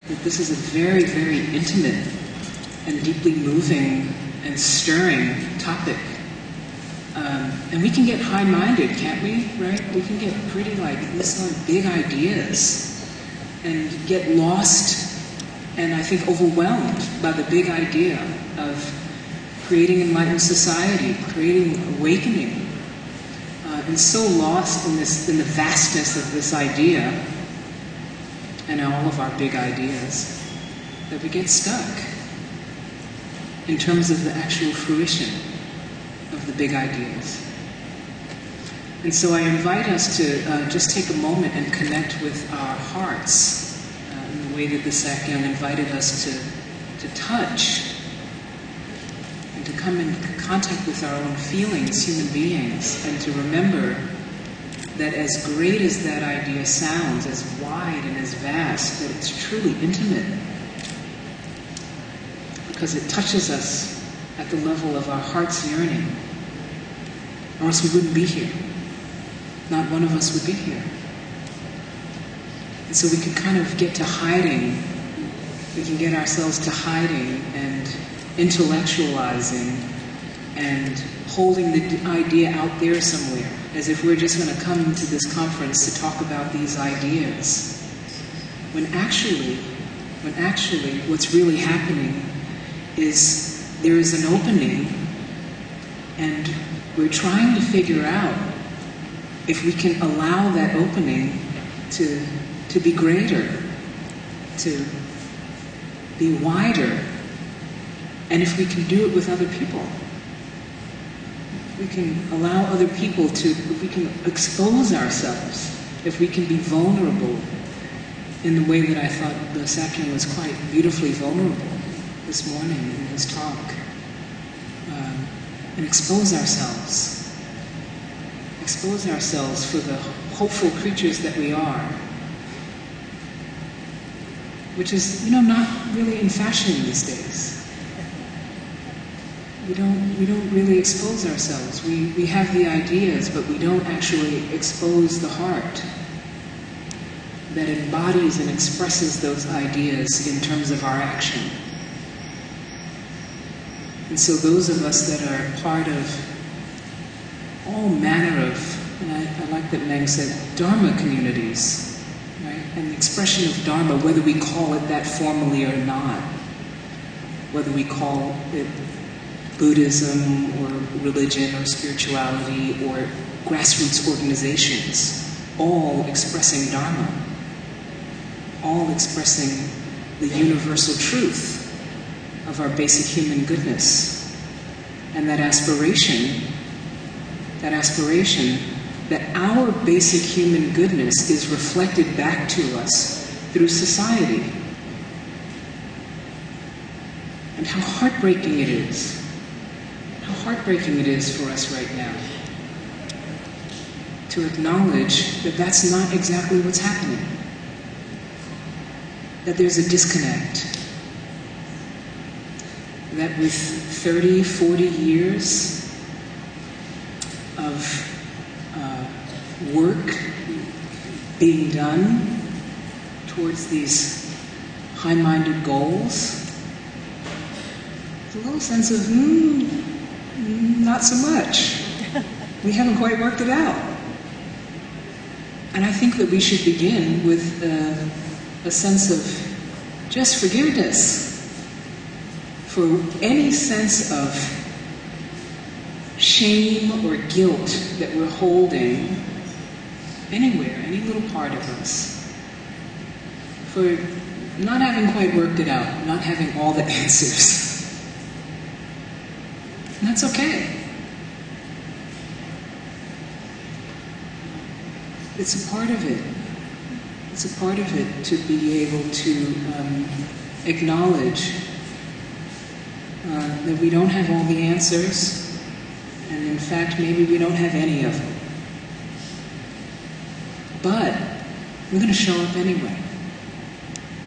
that this is a very, very intimate and deeply moving and stirring topic. And we can get high-minded, can't we? Right? We can get pretty like, this are big ideas and get lost and I think overwhelmed by the big idea of creating enlightened society, creating awakening, and so lost in the vastness of this idea and all of our big ideas that we get stuck in terms of the actual fruition of the big ideas. And so I invite us to just take a moment and connect with our hearts in the way that the Sakyong invited us to touch and to come in contact with our own feelings, human beings, and to remember that as great as that idea sounds, as wide and as vast, that it's truly intimate, because it touches us at the level of our heart's yearning, or else we wouldn't be here. Not one of us would be here. And so we can kind of get to hiding, we can get ourselves to hiding and intellectualizing and holding the idea out there somewhere, as if we're just going to come to this conference to talk about these ideas. When actually what's really happening is there is an opening, and we're trying to figure out if we can allow that opening to be greater, to be wider, and if we can do it with other people. We can allow other people to, if we can expose ourselves, if we can be vulnerable in the way that I thought the Sakyong was quite beautifully vulnerable this morning in his talk, and expose ourselves for the hopeful creatures that we are, which is, not really in fashion these days. We don't really expose ourselves. We have the ideas, but we don't actually expose the heart that embodies and expresses those ideas in terms of our action. And so those of us that are part of all manner of, and I like that Meng said, Dharma communities, right? And the expression of Dharma, whether we call it that formally or not, whether we call it Buddhism or religion or spirituality or grassroots organizations, all expressing Dharma, all expressing the universal truth of our basic human goodness, and that aspiration that our basic human goodness is reflected back to us through society. And how heartbreaking it is for us right now to acknowledge that that's not exactly what's happening, that there's a disconnect, that with 30, 40 years of work being done towards these high-minded goals, there's a little sense of, not so much. We haven't quite worked it out. And I think that we should begin with a sense of just forgiveness for any sense of shame or guilt that we're holding anywhere, any little part of us, for not having quite worked it out, not having all the answers. And that's okay. It's a part of it. It's a part of it to be able to acknowledge that we don't have all the answers, and in fact, maybe we don't have any of them. But we're going to show up anyway.